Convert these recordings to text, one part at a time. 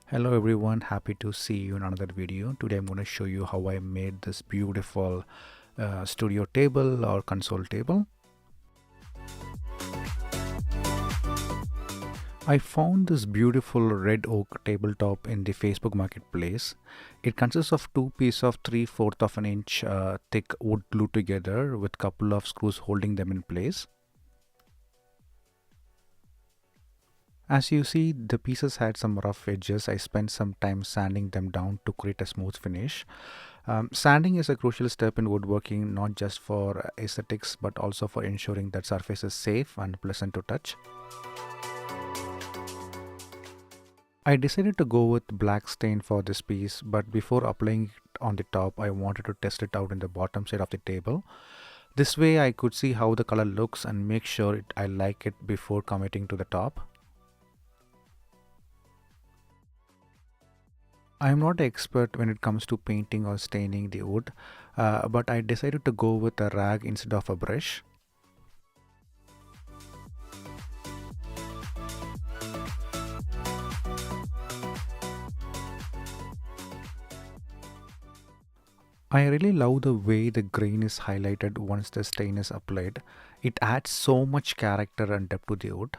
Hello everyone, happy to see you in another video. Today I'm going to show you how I made this beautiful studio table or console table. I found this beautiful red oak tabletop in the Facebook Marketplace. It consists of two pieces of 3/4 of an inch thick wood glued together with couple of screws holding them in place. As you see, the pieces had some rough edges. I spent some time sanding them down to create a smooth finish. Sanding is a crucial step in woodworking, not just for aesthetics but also for ensuring that surface is safe and pleasant to touch. I decided to go with black stain for this piece, but before applying it on the top, I wanted to test it out in the bottom side of the table. This way I could see how the color looks and make sure I like it before committing to the top. I am not an expert when it comes to painting or staining the wood, but I decided to go with a rag instead of a brush. I really love the way the grain is highlighted once the stain is applied. It adds so much character and depth to the wood.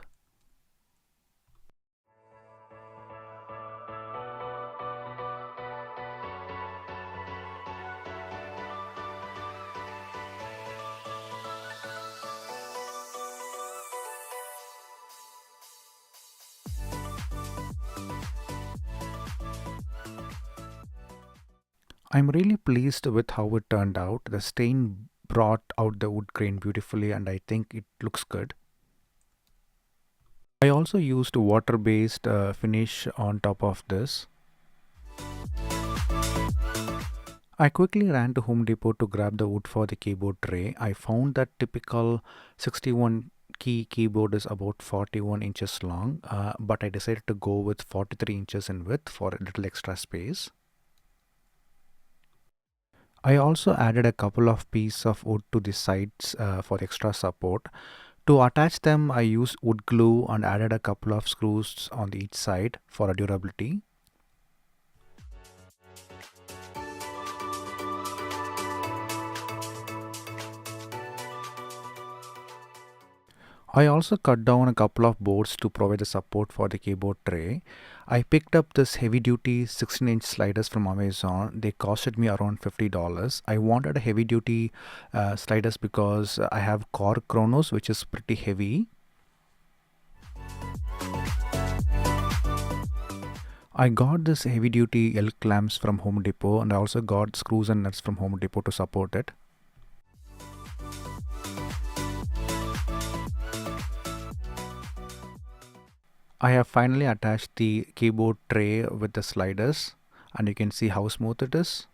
I'm really pleased with how it turned out. The stain brought out the wood grain beautifully and I think it looks good. I also used water-based finish on top of this. I quickly ran to Home Depot to grab the wood for the keyboard tray. I found that typical 61 key keyboard is about 41 inches long, but I decided to go with 43 inches in width for a little extra space. I also added a couple of pieces of wood to the sides for extra support. To attach them, I used wood glue and added a couple of screws on each side for durability. I also cut down a couple of boards to provide the support for the keyboard tray. I picked up this heavy duty 16-inch sliders from Amazon. They costed me around $50. I wanted a heavy duty sliders because I have Core Chronos, which is pretty heavy. I got this heavy duty L clamps from Home Depot and I also got screws and nuts from Home Depot to support it. I have finally attached the keyboard tray with the sliders and you can see how smooth it is.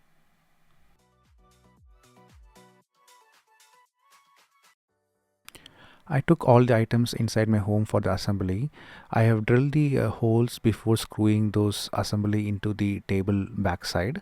I took all the items inside my home for the assembly. I have drilled the holes before screwing those assembly into the table backside.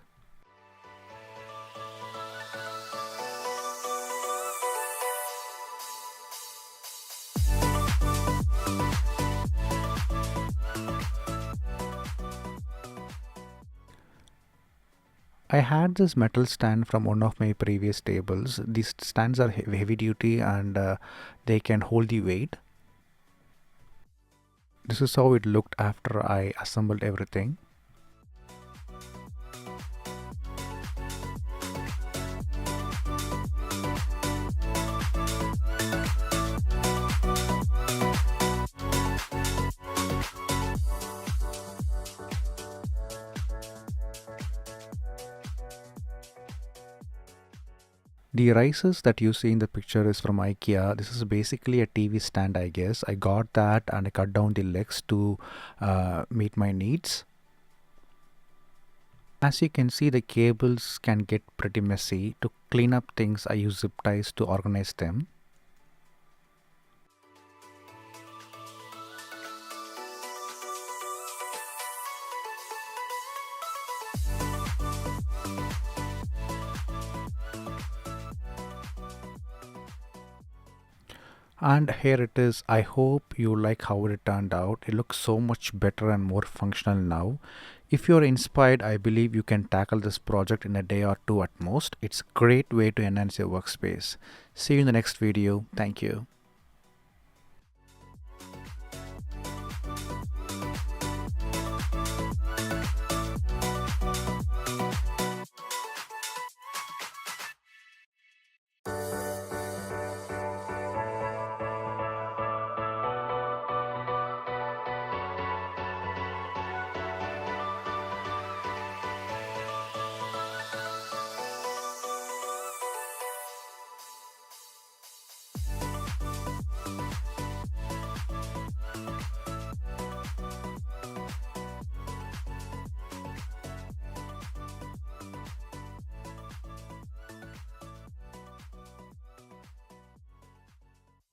I had this metal stand from one of my previous tables. These stands are heavy duty and they can hold the weight. This is how it looked after I assembled everything. The risers that you see in the picture is from IKEA. This is basically a TV stand, I guess. I got that and I cut down the legs to meet my needs. As you can see, the cables can get pretty messy. To clean up things, I use zip ties to organize them. And here it is. I hope you like how it turned out. It looks so much better and more functional now. If you're inspired, I believe you can tackle this project in a day or two at most. It's a great way to enhance your workspace. See you in the next video. Thank you.